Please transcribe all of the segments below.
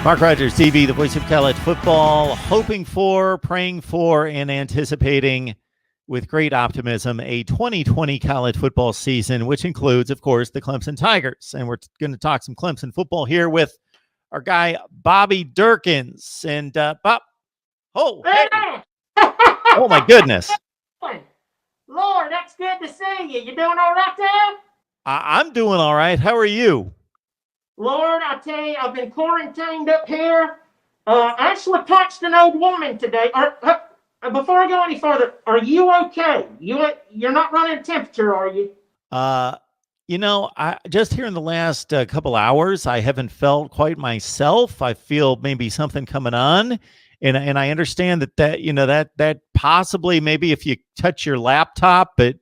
Mark Rogers TV, the voice of college football, hoping for, praying for, and anticipating with great optimism a 2020 college football season, which includes, of course, the Clemson Tigers. And we're going to talk some Clemson football here with our guy, Bobby Dirkens. And Bob, hey. Oh, my goodness. Lord, that's good to see you. You doing all right there? I'm doing all right. How are you? Lord, I tell you, I've been quarantined up here. I actually punched an old woman today. Before I go any further, are you okay? You're not running a temperature, are you? I just here in the last couple hours, I haven't felt quite myself. I feel maybe something coming on, and I understand that possibly maybe if you touch your laptop, but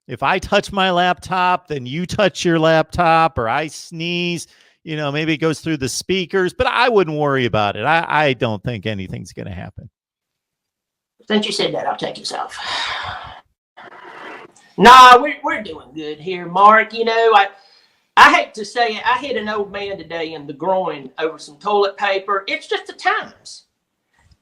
if I touch my laptop, then you touch your laptop, or I sneeze, maybe it goes through the speakers, but I wouldn't worry about it. I don't think anything's going to happen. Since you said that, I'll take yourself. Nah, we're doing good here, Mark. I hate to say it. I hit an old man today in the groin over some toilet paper. It's just the times.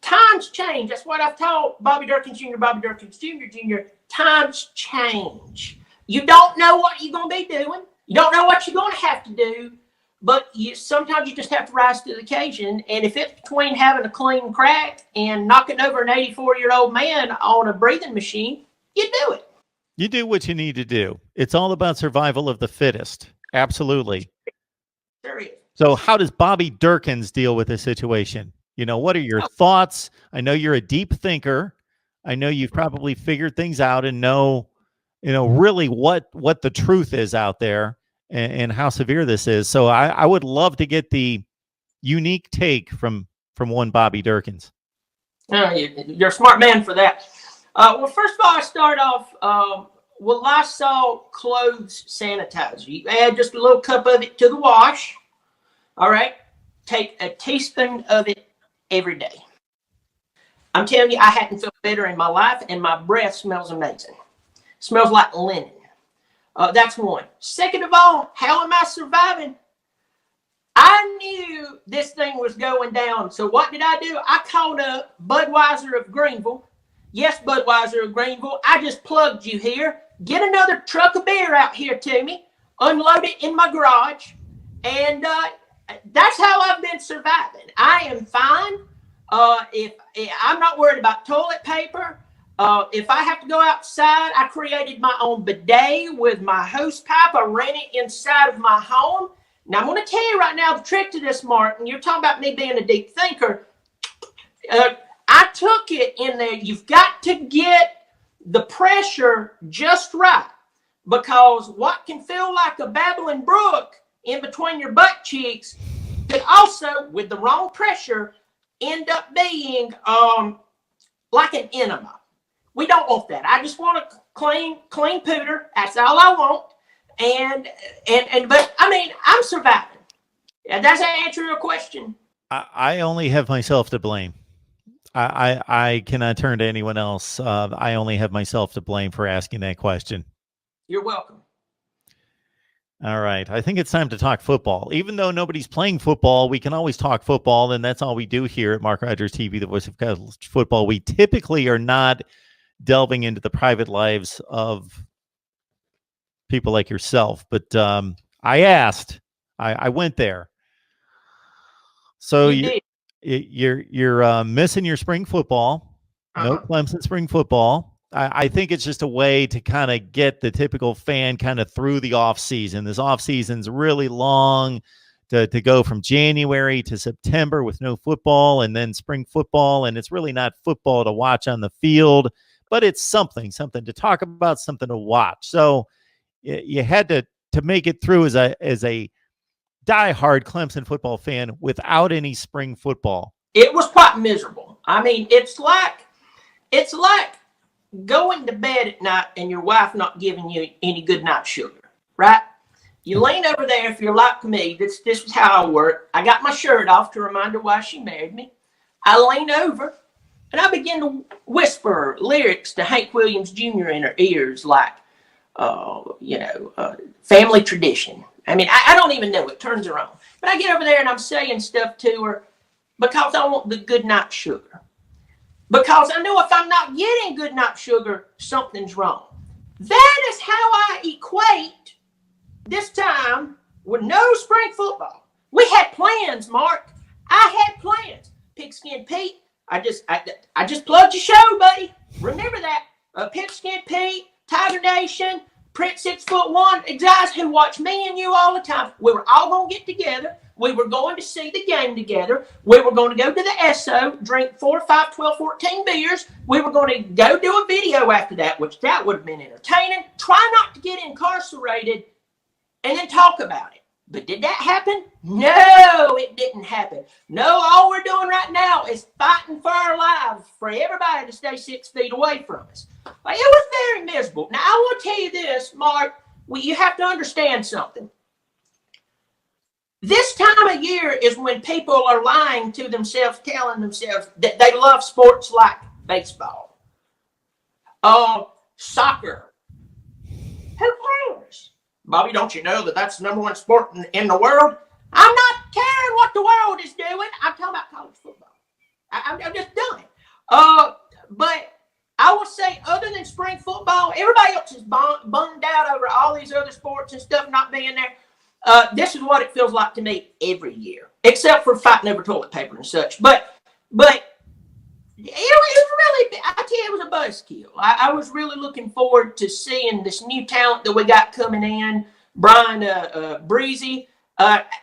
Times change. That's what I've told Bobby Dirkens Jr., Bobby Dirkens Jr. Times change. You don't know what you're going to be doing. You don't know what you're going to have to do. But sometimes you just have to rise to the occasion. And if it's between having a clean crack and knocking over an 84-year-old man on a breathing machine, you do it. You do what you need to do. It's all about survival of the fittest. Absolutely. Serious. So how does Bobby Dirkens deal with this situation? What are your thoughts? I know you're a deep thinker. I know you've probably figured things out and know really what the truth is out there and how severe this is. So I would love to get the unique take from one Bobby Dirkens. You're a smart man for that. Well, first of all, I start off with Lysol clothes sanitizer. You add just a little cup of it to the wash. All right. Take a teaspoon of it every day. I'm telling you, I hadn't felt better in my life, and my breath smells amazing. Smells like linen. That's one. Second of all, how am I surviving? I knew this thing was going down. So what did I do? I called up Budweiser of Greenville. Yes, Budweiser of Greenville. I just plugged you here. Get another truck of beer out here to me. Unload it in my garage. And that's how I've been surviving. I am fine. If I'm not worried about toilet paper. If I have to go outside, I created my own bidet with my hose pipe. I ran it inside of my home. Now, I'm going to tell you right now the trick to this, Martin. You're talking about me being a deep thinker. I took it in there. You've got to get the pressure just right, because what can feel like a babbling brook in between your butt cheeks could also, with the wrong pressure, end up being like an enema. We don't want that. I just want a clean pooter. That's all I want. But I mean, I'm surviving. Does that answer your question? I only have myself to blame. I cannot turn to anyone else. I only have myself to blame for asking that question. You're welcome. All right. I think it's time to talk football. Even though nobody's playing football, we can always talk football, and that's all we do here at Mark Rogers TV, the voice of college football. We typically are not delving into the private lives of people like yourself, but I asked. I went there. So you're missing your spring football. No Clemson spring football. I think it's just a way to kind of get the typical fan kind of through the off season. This off season's really long to go from January to September with no football and then spring football. And it's really not football to watch on the field, but it's something to talk about, something to watch. So you had to make it through as a diehard Clemson football fan without any spring football. It was quite miserable. I mean, it's like going to bed at night and your wife not giving you any good night sugar, right? You lean over there, if you're like me, this is how I work. I got my shirt off to remind her why she married me. I lean over and I begin to whisper lyrics to Hank Williams Jr. in her ears like, family tradition. I mean, I don't even know it turns her on. But I get over there and I'm saying stuff to her because I want the good night sugar. Because I know if I'm not getting good night sugar, something's wrong. That is how I equate this time with no spring football. We had plans, Mark. I had plans. Pigskin Pete, I just plugged your show, buddy. Remember that. Pigskin Pete, Tiger Nation, Prince 6'1", guys who watch me and you all the time. We were all going to get together. We were going to see the game together. We were going to go to the Esso, drink 4, 5, 12, 14 beers. We were going to go do a video after that, which that would have been entertaining. Try not to get incarcerated and then talk about it. But did that happen? No, it didn't happen. No, all we're doing right now is fighting for our lives, for everybody to stay 6 feet away from us. Like, it was very miserable. Now, I will tell you this, Mark, you have to understand something. This time of year is when people are lying to themselves, telling themselves that they love sports like baseball, soccer. Who cares? Bobby, don't you know that that's the #1 sport in the world? I'm not caring what the world is doing. I'm talking about college football. I'm just done. But I will say, other than spring football, everybody else is bummed out over all these other sports and stuff not being there. This is what it feels like to me every year, except for fighting over toilet paper and such. But it was really, I tell you, it was a buzzkill. I was really looking forward to seeing this new talent that we got coming in, Brian Breezy.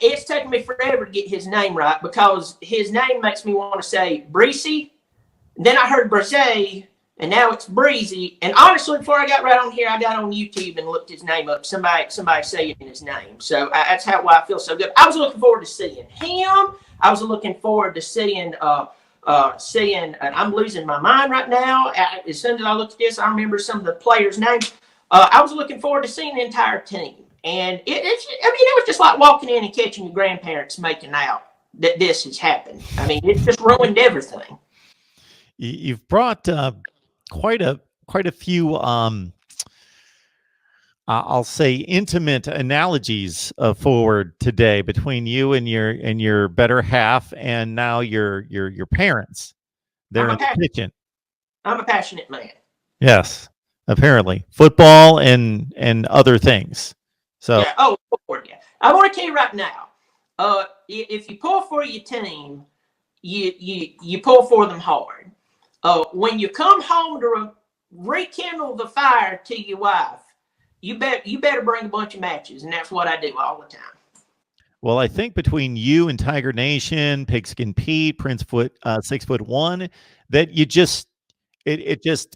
It's taken me forever to get his name right because his name makes me want to say Breezy. Then I heard Breezy, and now it's Breezy. And honestly, before I got right on here, I got on YouTube and looked his name up. Somebody saying his name. So that's why I feel so good. I was looking forward to seeing him. I was looking forward to seeing, and I'm losing my mind right now. As soon as I looked at this, I remember some of the players' names. I was looking forward to seeing the entire team. And it was just like walking in and catching your grandparents making out that this has happened. I mean, it just ruined everything. You've brought quite a few I'll say intimate analogies forward today between you and your better half, and now your parents. They're in the kitchen. I'm a passionate man. Yes, apparently football and other things. So yeah. Oh, yeah. I want to tell you right now. If you pull for your team, you pull for them hard. When you come home to rekindle the fire to your wife, you better bring a bunch of matches, and that's what I do all the time. Well, I think between you and Tiger Nation, Pigskin Pete, Prince 6'1", that you just it just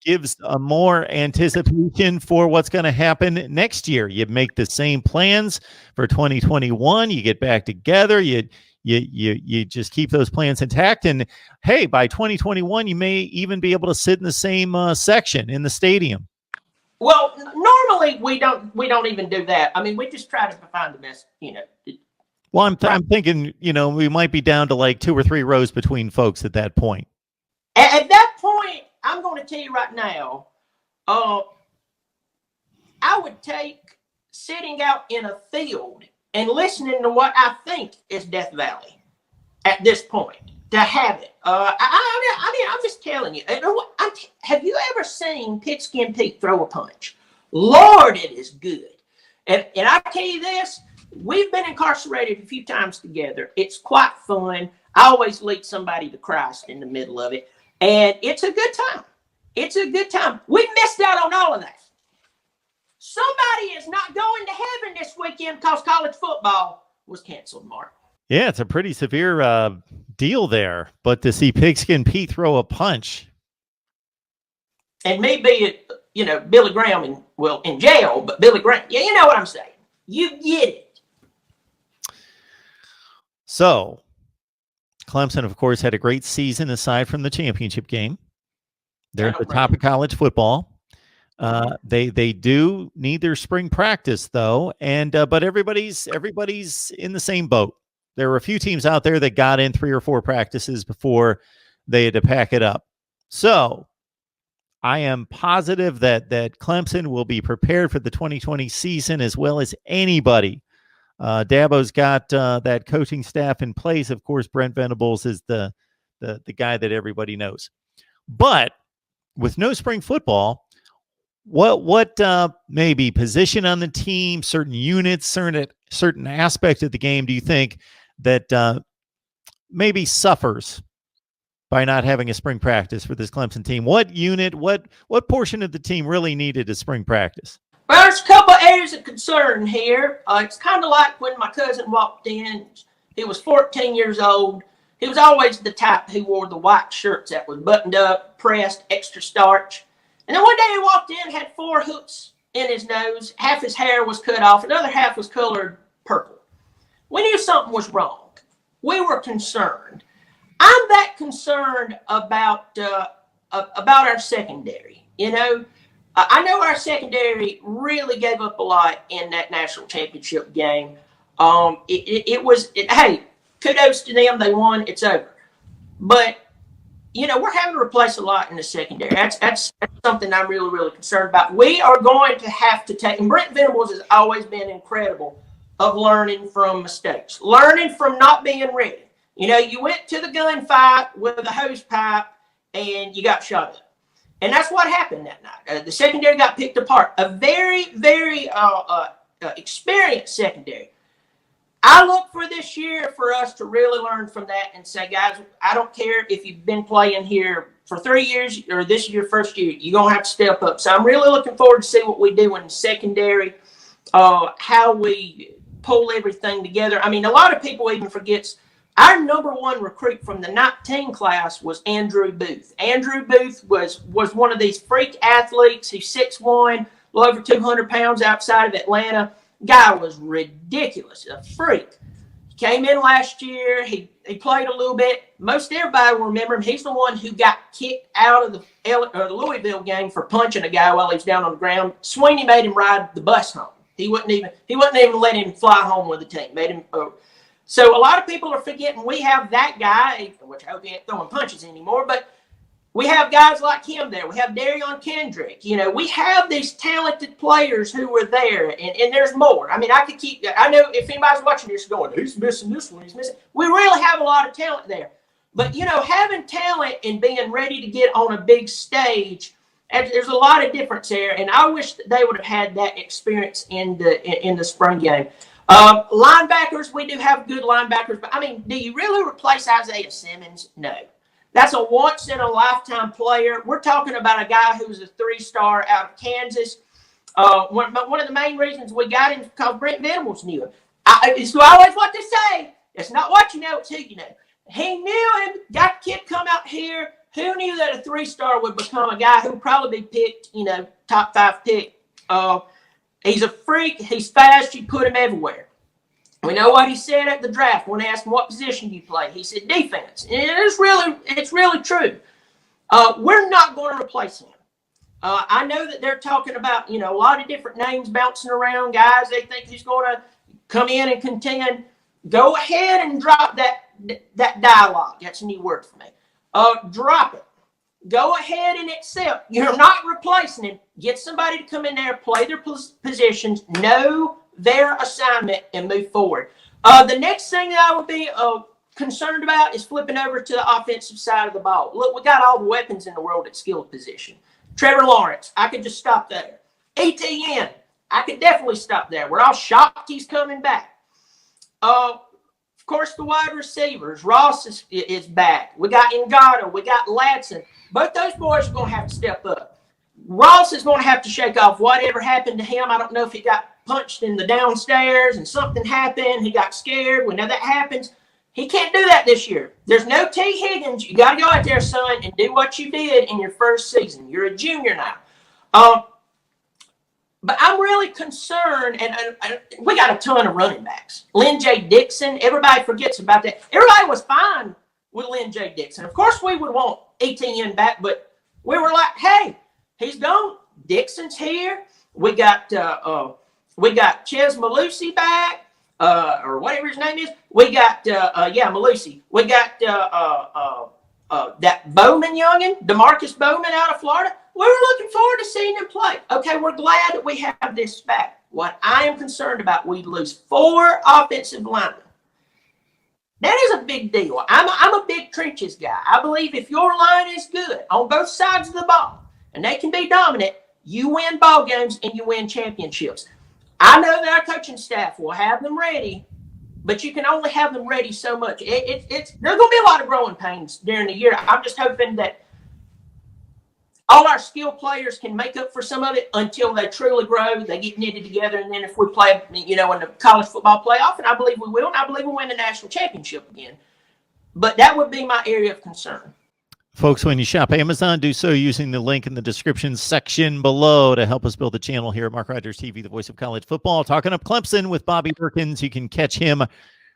gives a more anticipation for what's going to happen next year. You make the same plans for 2021. You get back together. You just keep those plans intact, and hey, by 2021, you may even be able to sit in the same section in the stadium. Well, normally we don't even do that. I mean, we just try to find the best, Well, I'm thinking, we might be down to like 2 or 3 rows between folks at that point. At that point, I'm going to tell you right now, I would take sitting out in a field and listening to what I think is Death Valley at this point to have it. I'm just telling you. Have you ever seen Pigskin Pete throw a punch? Lord, it is good. And I tell you this, we've been incarcerated a few times together. It's quite fun. I always lead somebody to Christ in the middle of it. And it's a good time. It's a good time. We missed out on all of that. Somebody is not going to heaven this weekend because college football was canceled, Mark. Yeah, it's a pretty severe deal there. But to see Pigskin Pete throw a punch. And me being, Billy Graham in jail, but Billy Graham, yeah, you know what I'm saying. You get it. So, Clemson, of course, had a great season aside from the championship game. They're at the top of college football. They do need their spring practice though, and but everybody's in the same boat. There were a few teams out there that got in 3 or 4 practices before they had to pack it up. So I am positive that Clemson will be prepared for the 2020 season as well as anybody. Dabo's got that coaching staff in place. Of course, Brent Venables is the guy that everybody knows. But with no spring football, what maybe position on the team, certain units, certain aspect of the game do you think that maybe suffers by not having a spring practice for this Clemson team? What unit, what portion of the team really needed a spring practice? Well, there's a couple areas of concern here. It's kind of like when my cousin walked in. He was 14 years old. He was always the type who wore the white shirts that was buttoned up, pressed, extra starch. And then one day he walked in, had 4 hooks in his nose. Half his hair was cut off. Another half was colored purple. We knew something was wrong. We were concerned. I'm that concerned about our secondary. You know, I know our secondary really gave up a lot in that national championship game. Hey, kudos to them. They won. It's over. But, you know, we're having to replace a lot in the secondary. That's something I'm really, really concerned about. We are going to have to take, and Brent Venables has always been incredible of learning from mistakes, learning from not being ready. You know, you went to the gunfight with a hose pipe and you got shot up. And that's what happened that night. The secondary got picked apart. A very, very experienced secondary. I look for this year for us to really learn from that and say, guys, I don't care if you've been playing here for 3 years or this is your first year. You're going to have to step up. So I'm really looking forward to see what we do in secondary, how we pull everything together. I mean, a lot of people even forgets our number 1 recruit from the 19 class was Andrew Booth. Andrew Booth was one of these freak athletes. He's 6'1", a little over 200 pounds outside of Atlanta. Guy was ridiculous, a freak. He came in last year. He played a little bit. Most everybody will remember him. He's the one who got kicked out of the Louisville game for punching a guy while he was down on the ground. Sweeney made him ride the bus home. He wouldn't even let him fly home with the team. Made him. So a lot of people are forgetting we have that guy, which I hope he ain't throwing punches anymore, but we have guys like him there. We have Darion Kendrick. You know, we have these talented players who were there, and there's more. I mean, I know if anybody's watching this going, he's missing this one, he's missing. We really have a lot of talent there. But, you know, having talent and being ready to get on a big stage, there's a lot of difference there, and I wish that they would have had that experience in the spring game. Linebackers, we do have good linebackers, but I mean, do you really replace Isaiah Simmons? No. That's a once-in-a-lifetime player. We're talking about a guy who's a 3-star out of Kansas. One of the main reasons we got him is because Brent Venables knew him. It's always what they say. It's not what you know, it's who you know. He knew him, got the kid come out here. Who knew that a 3-star would become a guy who would probably be picked, you know, top 5 pick? He's a freak. He's fast. You put him everywhere. We know what he said at the draft when they asked him what position do you play. He said defense. And it's really true. We're not going to replace him. I know that they're talking about, you know, a lot of different names bouncing around, guys. They think he's going to come in and contend. Go ahead and drop that dialogue. That's a new word for me. Drop it. Go ahead and accept. You're not replacing him. Get somebody to come in there, play their positions, know their assignment, and move forward. The next thing that I would be concerned about is flipping over to the offensive side of the ball. Look, we got all the weapons in the world at skilled position. Trevor Lawrence, I could just stop there. ETN, I could definitely stop there. We're all shocked he's coming back. Of course, the wide receivers. Ross is back. We got Ngata. We got Ladson. Both those boys are going to have to step up. Ross is going to have to shake off whatever happened to him. I don't know if he got punched in the downstairs and something happened. He got scared. We know that happens. He can't do that this year. There's no T. Higgins. You got to go out there, son, and do what you did in your first season. You're a junior now. But I'm really concerned, and we got a ton of running backs. Lynn J. Dixon, everybody forgets about that. Everybody was fine with Lynn J. Dixon. Of course, we would want ETN back, but we were like, hey, he's gone. Dixon's here. We got Ches Malusi back, or whatever his name is. We got Malusi. We got that Bowman youngin, DeMarcus Bowman out of Florida. we're looking forward to seeing them play. Okay, we're glad that we have this back. What I am concerned about, we lose 4 offensive linemen. That is a big deal. I'm a big trenches guy. I believe if your line is good on both sides of the ball and they can be dominant, you win ball games and you win championships. I know that our coaching staff will have them ready, but you can only have them ready so much. There's going to be a lot of growing pains during the year. I'm just hoping that all our skilled players can make up for some of it until they truly grow, they get knitted together, and then if we play, in the college football playoff, and I believe we will, and I believe we'll win the national championship again. But that would be my area of concern. Folks, when you shop Amazon, do so using the link in the description section below to help us build the channel here at Mark Rogers TV, the voice of college football. Talking up Clemson with Bobby Dirkens. You can catch him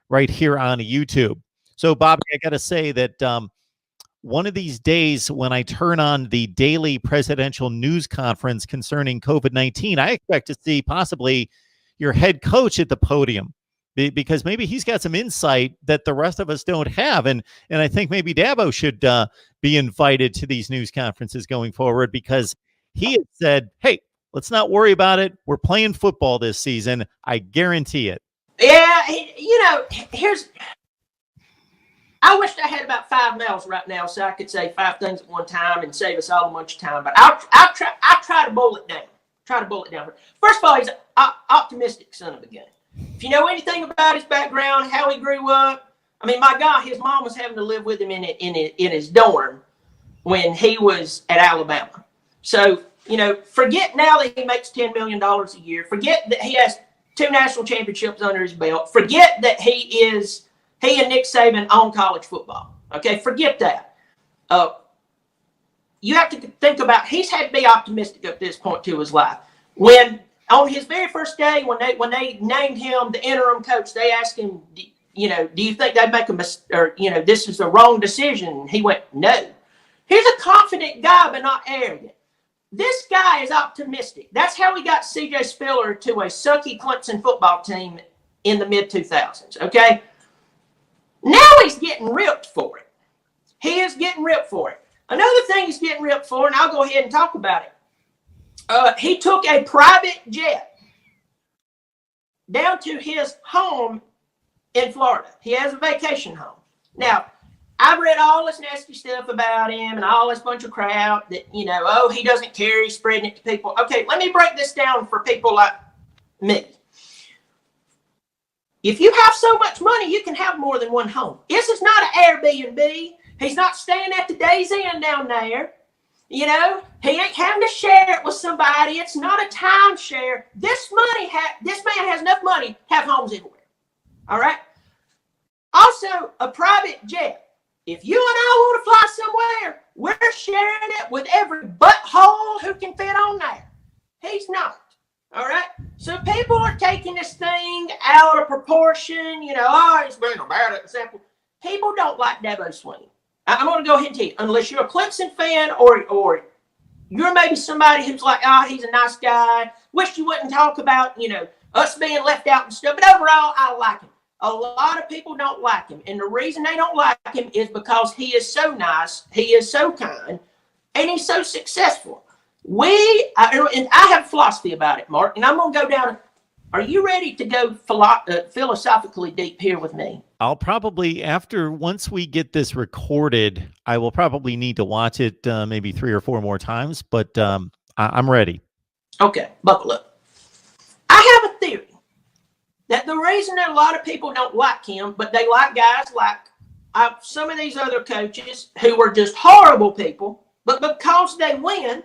right here on YouTube. So, Bobby, I got to say that one of these days when I turn on the daily presidential news conference concerning COVID-19, I expect to see possibly your head coach at the podium, because maybe he's got some insight that the rest of us don't have. And I think maybe DABO should be invited to these news conferences going forward, because he had said, hey, let's not worry about it. We're playing football this season. I guarantee it. Yeah, I wish I had about 5 mouths right now so I could say 5 things at one time and save us all a bunch of time. But I'll try to boil it down. First of all, he's an optimistic son of a gun. If you know anything about his background, how he grew up, I mean, my God, his mom was having to live with him in his dorm when he was at Alabama. So, forget now that he makes $10 million a year. Forget that he has 2 national championships under his belt. Forget that he and Nick Saban own college football. Okay, forget that. You have to think about, he's had to be optimistic at this point to his life. When on his very first day, when they named him the interim coach, they asked him, do you think they'd make a mistake, or this is the wrong decision? He went, no. He's a confident guy, but not arrogant. This guy is optimistic. That's how we got C.J. Spiller to a sucky Clemson football team in the mid-2000s, okay? Now he's getting ripped for it. He is getting ripped for it. Another thing he's getting ripped for, and I'll go ahead and talk about it. He took a private jet down to his home in Florida. He has a vacation home. Now, I've read all this nasty stuff about him and all this bunch of crap that, he doesn't care, he's spreading it to people. Okay, let me break this down for people like me. If you have so much money, you can have more than one home. This is not an Airbnb. He's not staying at the Days Inn down there. He ain't having to share it with somebody. It's not a timeshare. This man has enough money to have homes everywhere. All right? Also, a private jet. If you and I want to fly somewhere, we're sharing it with every butthole who can fit on there. He's not. All right? So people are taking this thing out of proportion. It's being a bad example. People don't like DABO swing. I'm going to go ahead and tell you, unless you're a Clemson fan or you're maybe somebody who's like, he's a nice guy. Wish you wouldn't talk about, us being left out and stuff. But overall, I like him. A lot of people don't like him. And the reason they don't like him is because he is so nice, he is so kind, and he's so successful. And I have a philosophy about it, Mark, and I'm going to go down. Are you ready to go philosophically deep here with me? I'll probably, once we get this recorded, I will probably need to watch it maybe 3 or 4 more times, but I'm ready. Okay, buckle up. I have a theory that the reason that a lot of people don't like him, but they like guys like some of these other coaches who are just horrible people, but because they win,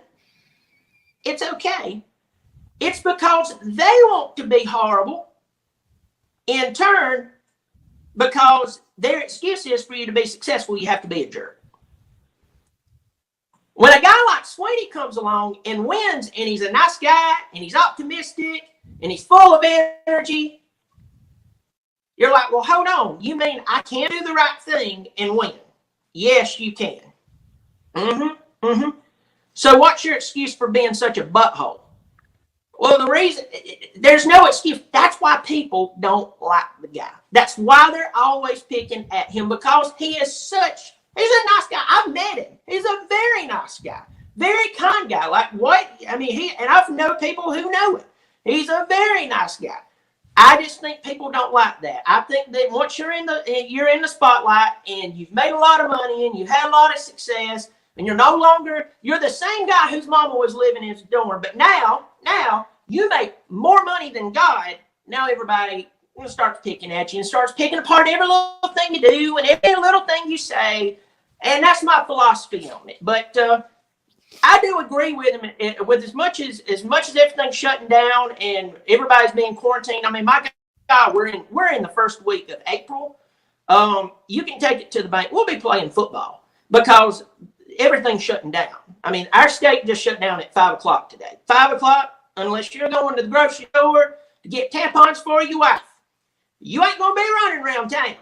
it's okay. It's because they want to be horrible in turn, because their excuse is for you to be successful, you have to be a jerk. When a guy like Sweeney comes along and wins, and he's a nice guy, and he's optimistic, and he's full of energy, you're like, well, hold on. You mean I can't do the right thing and win? Yes, you can. So what's your excuse for being such a butthole? Well, the reason, there's no excuse. That's why people don't like the guy. That's why they're always picking at him, because he's a nice guy. I've met him. He's a very nice guy. very kind guy. Like what? I mean, and I've known people who know him. He's a very nice guy. I just think people don't like that. I think that once you're in the spotlight and you've made a lot of money and you've had a lot of success and you're the same guy whose mama was living in his dorm, but now you make more money than God. Now everybody starts picking at you and starts picking apart every little thing you do and every little thing you say. And that's my philosophy on it. But I do agree with him with as much as everything's shutting down and everybody's being quarantined. I mean, my God, we're in the first week of April. You can take it to the bank. We'll be playing football because everything's shutting down. I mean, our state just shut down at 5 o'clock today. 5 o'clock, unless you're going to the grocery store to get tampons for your wife, you ain't going to be running around town.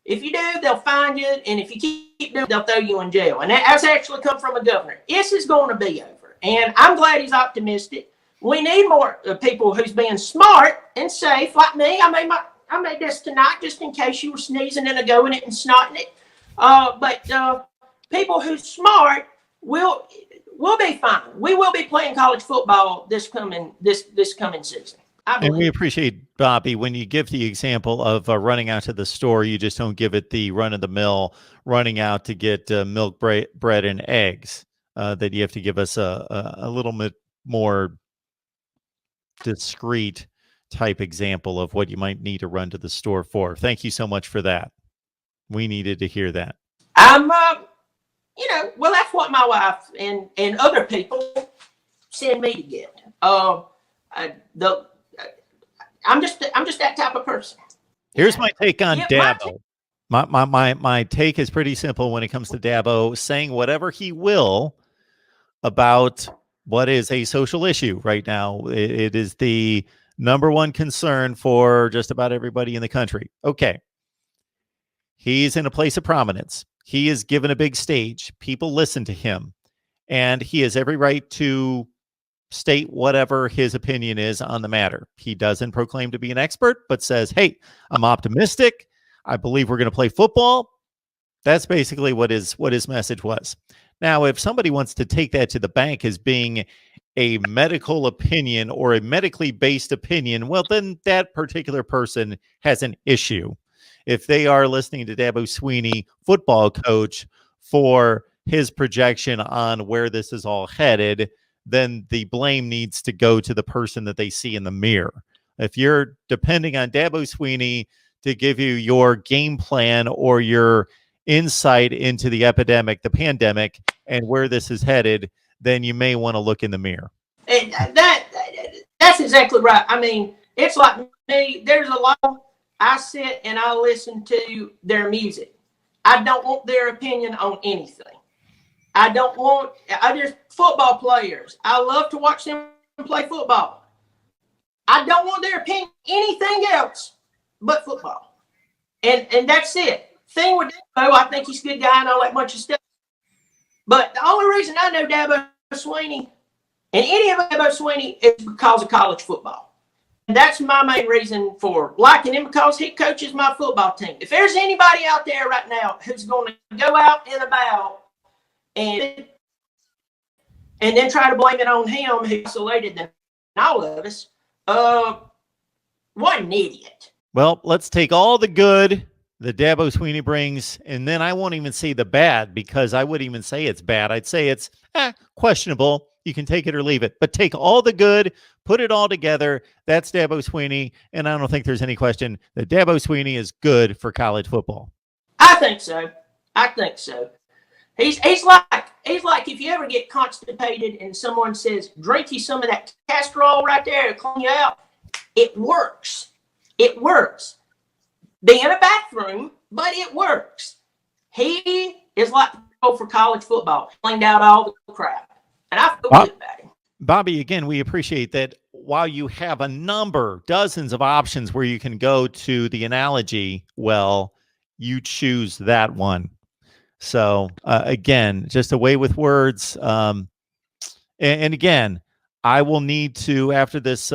If you do, they'll find you, and if you keep doing it, they'll throw you in jail. And that's actually come from a governor. This is going to be over, and I'm glad he's optimistic. We need more people who's being smart and safe, like me. I made this tonight just in case you were sneezing and going it and snotting it. But people who's smart will be fine. We will be playing college football this coming season. And we appreciate, Bobby, when you give the example of running out to the store, you just don't give it the run-of-the-mill running out to get milk, bread, and eggs. That you have to give us a little bit more discreet type example of what you might need to run to the store for. Thank you so much for that. We needed to hear that. Well, that's what my wife and other people send me to get. I'm just that type of person. Here's my take on DABO. My take is pretty simple when it comes to DABO, saying whatever he will about what is a social issue right now. It is the number one concern for just about everybody in the country. Okay. He's in a place of prominence. He is given a big stage. People listen to him, and he has every right to state whatever his opinion is on the matter. He doesn't proclaim to be an expert, but says, hey, I'm optimistic. I believe we're going to play football. That's basically what his message was. Now, if somebody wants to take that to the bank as being a medical opinion or a medically based opinion, well, then that particular person has an issue. If they are listening to Dabo Swinney, football coach, for his projection on where this is all headed, then the blame needs to go to the person that they see in the mirror. If you're depending on Dabo Swinney to give you your game plan or your insight into the epidemic, the pandemic, and where this is headed, then you may want to look in the mirror. And that's exactly right. I mean, it's like me. There's a lot. I sit and I listen to their music. I don't want their opinion on anything. I just football players. I love to watch them play football. I don't want their opinion anything else but football. And that's it. Thing with Dabo, I think he's a good guy and all that bunch of stuff. But the only reason I know Dabo Swinney and any of Dabo Swinney is because of college football. And that's my main reason for liking him, because he coaches my football team. If there's anybody out there right now who's going to go out and about and then try to blame it on him, who's isolated than all of us, what an idiot. Well, let's take all the good that Dabo Swinney brings, and then I won't even say the bad, because I wouldn't even say it's bad. I'd say it's questionable. You can take it or leave it, but take all the good, put it all together. That's Dabo Swinney, and I don't think there's any question that Dabo Swinney is good for college football. I think so. He's like if you ever get constipated and someone says, drink you some of that castor oil right there to clean you out. It works. It works. Be in a bathroom, but it works. He is like for college football. Cleaned out all the crap. And I feel good about him. Bobby, again, we appreciate that while you have dozens of options where you can go to the analogy, well, you choose that one. So, again, just a way with words. And again, I will need to, after this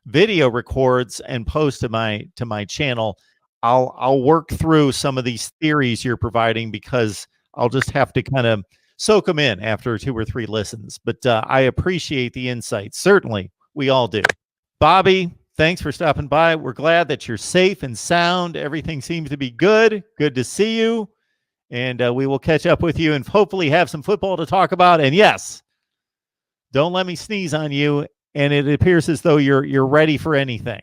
video records and post to my channel, I'll work through some of these theories you're providing, because I'll just have to kind of soak them in after 2 or 3 listens. But I appreciate the insights. Certainly, we all do. Bobby, thanks for stopping by. We're glad that you're safe and sound. Everything seems to be good. Good to see you. And we will catch up with you and hopefully have some football to talk about. And yes, don't let me sneeze on you. And it appears as though you're ready for anything.